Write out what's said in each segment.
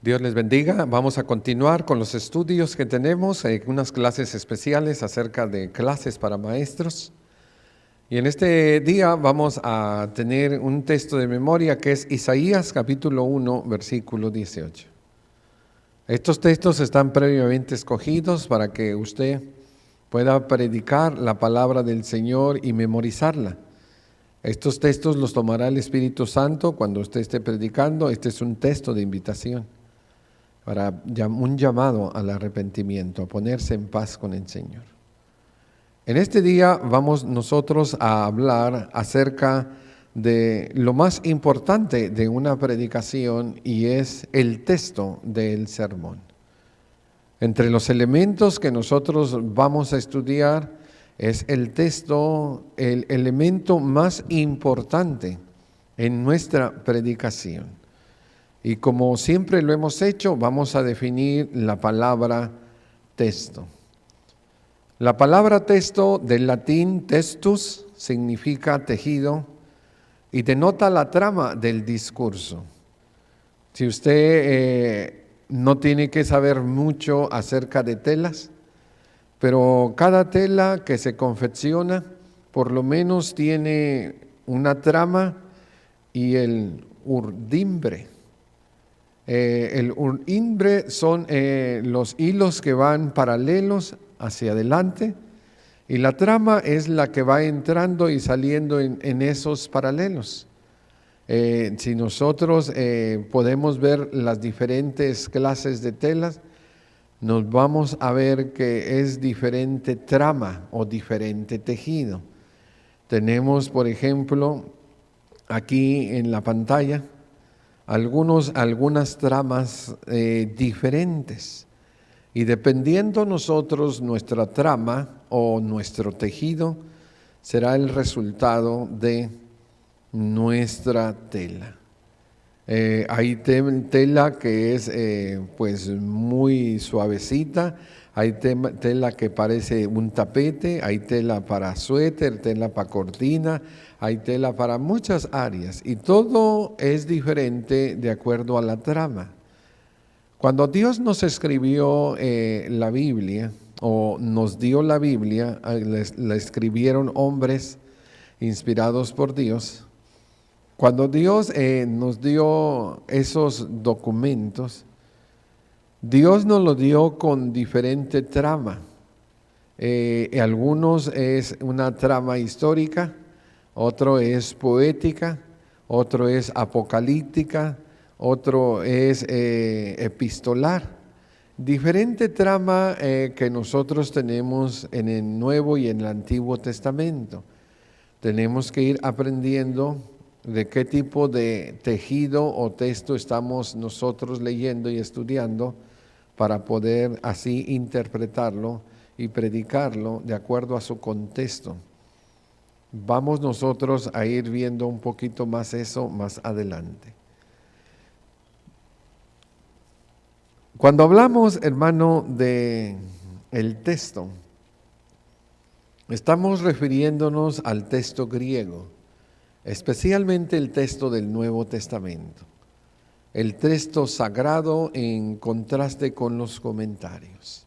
Dios les bendiga. Vamos a continuar con los estudios que tenemos, unas clases especiales acerca de clases para maestros. Y en este día vamos a tener un texto de memoria que es Isaías capítulo 1, versículo 18. Estos textos están previamente escogidos para que usted pueda predicar la palabra del Señor y memorizarla. Estos textos los tomará el Espíritu Santo cuando usted esté predicando. Este es un texto de invitación para un llamado al arrepentimiento, a ponerse en paz con el Señor. En este día vamos nosotros a hablar acerca de lo más importante de una predicación, y es el texto del sermón. Entre los elementos que nosotros vamos a estudiar es el texto, el elemento más importante en nuestra predicación. Y como siempre lo hemos hecho, vamos a definir la palabra texto. La palabra texto del latín textus significa tejido y denota la trama del discurso. Si usted no tiene que saber mucho acerca de telas, pero cada tela que se confecciona por lo menos tiene una trama y el urdimbre. El urdimbre son los hilos que van paralelos hacia adelante, y la trama es la que va entrando y saliendo en esos paralelos. Si nosotros podemos ver las diferentes clases de telas, nos vamos a ver que es diferente trama o diferente tejido. Tenemos, por ejemplo, aquí en la pantalla, algunas tramas diferentes, y dependiendo nosotros nuestra trama o nuestro tejido será el resultado de nuestra tela. Hay tela que es pues muy suavecita, hay tela que parece un tapete, hay tela para suéter, tela para cortina, hay tela para muchas áreas, y todo es diferente de acuerdo a la trama. Cuando Dios nos escribió la Biblia, o nos dio la Biblia, la escribieron hombres inspirados por Dios. Cuando Dios nos dio esos documentos, Dios nos lo dio con diferente trama. Algunos es una trama histórica, otro es poética, otro es apocalíptica, otro es epistolar. Diferente trama que nosotros tenemos en el Nuevo y en el Antiguo Testamento. Tenemos que ir aprendiendo de qué tipo de tejido o texto estamos nosotros leyendo y estudiando para poder así interpretarlo y predicarlo de acuerdo a su contexto. Vamos nosotros a ir viendo un poquito más eso más adelante. Cuando hablamos, hermano, de el texto, estamos refiriéndonos al texto griego, especialmente el texto del Nuevo Testamento, el texto sagrado en contraste con los comentarios.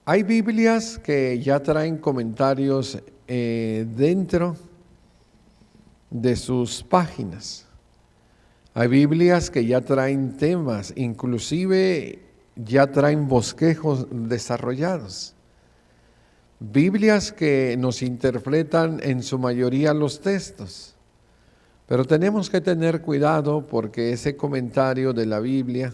Hay Biblias que ya traen comentarios dentro de sus páginas. Hay Biblias que ya traen temas, inclusive ya traen bosquejos desarrollados. Biblias que nos interpretan en su mayoría los textos. Pero tenemos que tener cuidado, porque ese comentario de la Biblia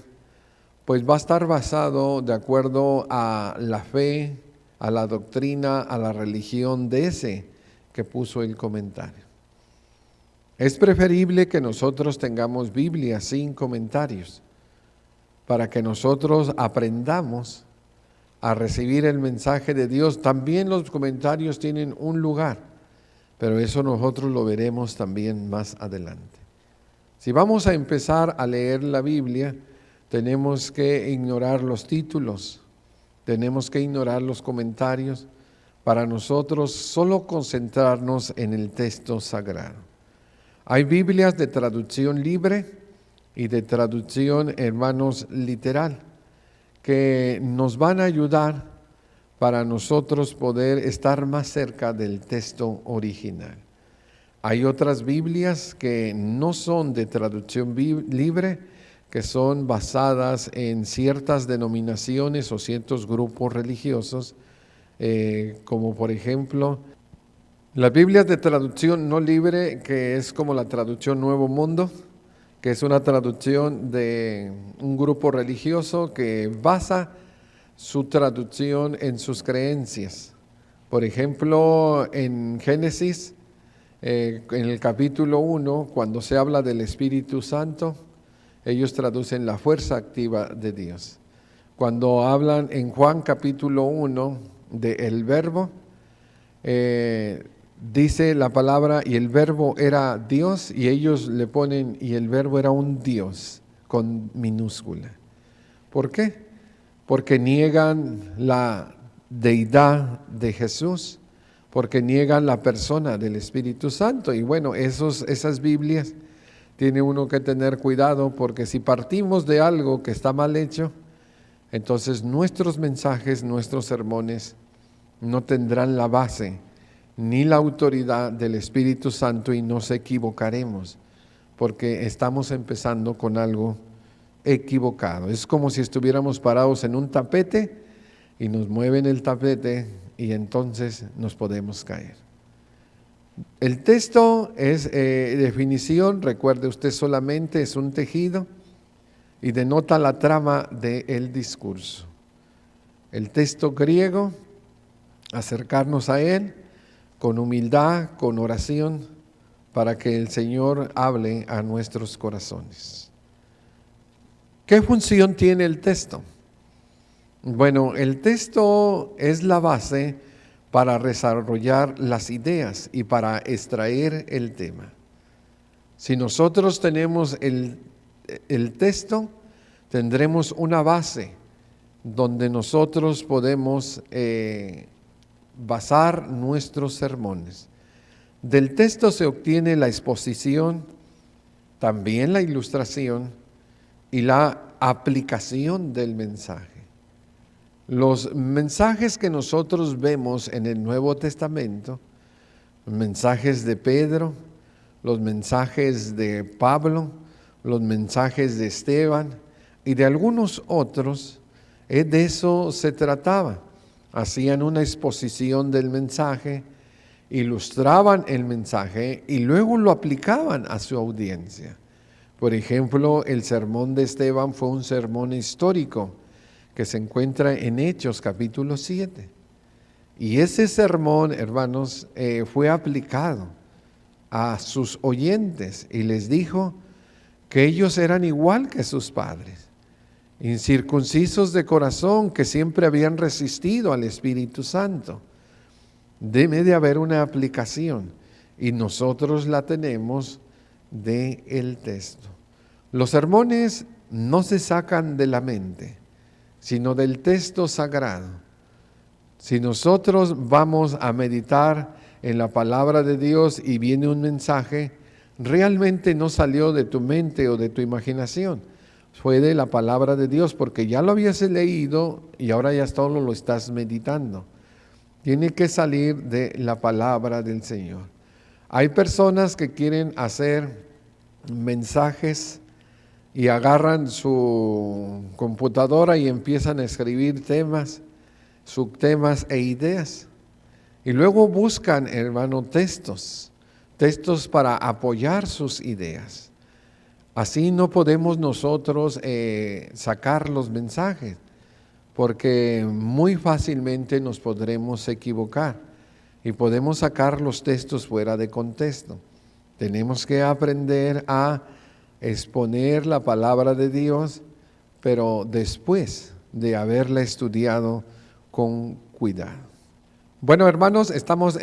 pues va a estar basado de acuerdo a la fe, a la doctrina, a la religión de ese que puso el comentario. Es preferible que nosotros tengamos Biblia sin comentarios, para que nosotros aprendamos a recibir el mensaje de Dios. También los comentarios tienen un lugar, pero eso nosotros lo veremos también más adelante. Si vamos a empezar a leer la Biblia, tenemos que ignorar los títulos, tenemos que ignorar los comentarios, para nosotros solo concentrarnos en el texto sagrado. Hay Biblias de traducción libre y de traducción, hermanos, literal, que nos van a ayudar para nosotros poder estar más cerca del texto original. Hay otras Biblias que no son de traducción libre, que son basadas en ciertas denominaciones o ciertos grupos religiosos, como por ejemplo las Biblias de traducción no libre, que es como la traducción Nuevo Mundo, que es una traducción de un grupo religioso que basa su traducción en sus creencias. Por ejemplo, en Génesis, en el capítulo 1, cuando se habla del Espíritu Santo, ellos traducen la fuerza activa de Dios. Cuando hablan en Juan capítulo 1 del Verbo, dice la palabra, y el Verbo era Dios, y ellos le ponen, y el Verbo era un Dios, con minúscula. ¿Por qué? Porque niegan la deidad de Jesús, porque niegan la persona del Espíritu Santo. Y bueno, esas Biblias tiene uno que tener cuidado, porque si partimos de algo que está mal hecho, entonces nuestros mensajes, nuestros sermones no tendrán la base ni la autoridad del Espíritu Santo y nos equivocaremos, porque estamos empezando con algo equivocado. Es como si estuviéramos parados en un tapete y nos mueven el tapete y entonces nos podemos caer. El texto es definición, recuerde usted, solamente es un tejido y denota la trama del discurso. El texto griego, acercarnos a él con humildad, con oración, para que el Señor hable a nuestros corazones. ¿Qué función tiene el texto? Bueno, el texto es la base para desarrollar las ideas y para extraer el tema. Si nosotros tenemos el texto, tendremos una base donde nosotros podemos basar nuestros sermones. Del texto se obtiene la exposición, también la ilustración y la aplicación del mensaje. Los mensajes que nosotros vemos en el Nuevo Testamento, los mensajes de Pedro, los mensajes de Pablo, los mensajes de Esteban y de algunos otros, de eso se trataba. Hacían una exposición del mensaje, ilustraban el mensaje y luego lo aplicaban a su audiencia. Por ejemplo, el sermón de Esteban fue un sermón histórico que se encuentra en Hechos capítulo 7. Y ese sermón, hermanos, fue aplicado a sus oyentes y les dijo que ellos eran igual que sus padres, incircuncisos de corazón, que siempre habían resistido al Espíritu Santo. Debe de haber una aplicación y nosotros la tenemos del texto. Los sermones no se sacan de la mente, sino del texto sagrado. Si nosotros vamos a meditar en la palabra de Dios y viene un mensaje, realmente no salió de tu mente o de tu imaginación, fue de la palabra de Dios, porque ya lo habías leído y ahora ya solo lo estás meditando. Tiene que salir de la palabra del Señor. Hay personas que quieren hacer mensajes y agarran su computadora y empiezan a escribir temas, subtemas e ideas. Y luego buscan, hermano, textos para apoyar sus ideas. Así no podemos nosotros sacar los mensajes, porque muy fácilmente nos podremos equivocar y podemos sacar los textos fuera de contexto. Tenemos que aprender a exponer la palabra de Dios, pero después de haberla estudiado con cuidado. Bueno, hermanos, estamos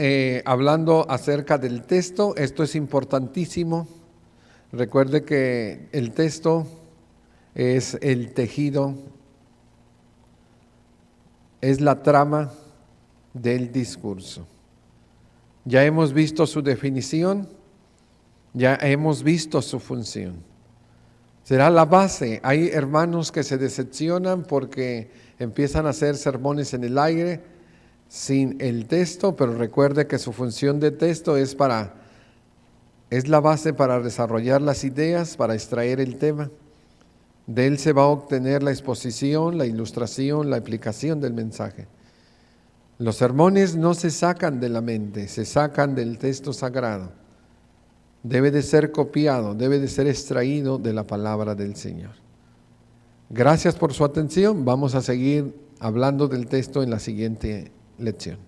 hablando acerca del texto. Esto es importantísimo. Recuerde que el texto es el tejido, es la trama del discurso. Ya hemos visto su definición, ya hemos visto su función. Será la base. Hay hermanos que se decepcionan porque empiezan a hacer sermones en el aire sin el texto, pero recuerde que su función de texto es la base para desarrollar las ideas, para extraer el tema. De él se va a obtener la exposición, la ilustración, la explicación del mensaje. Los sermones no se sacan de la mente, se sacan del texto sagrado. Debe de ser copiado, debe de ser extraído de la palabra del Señor. Gracias por su atención. Vamos a seguir hablando del texto en la siguiente lección.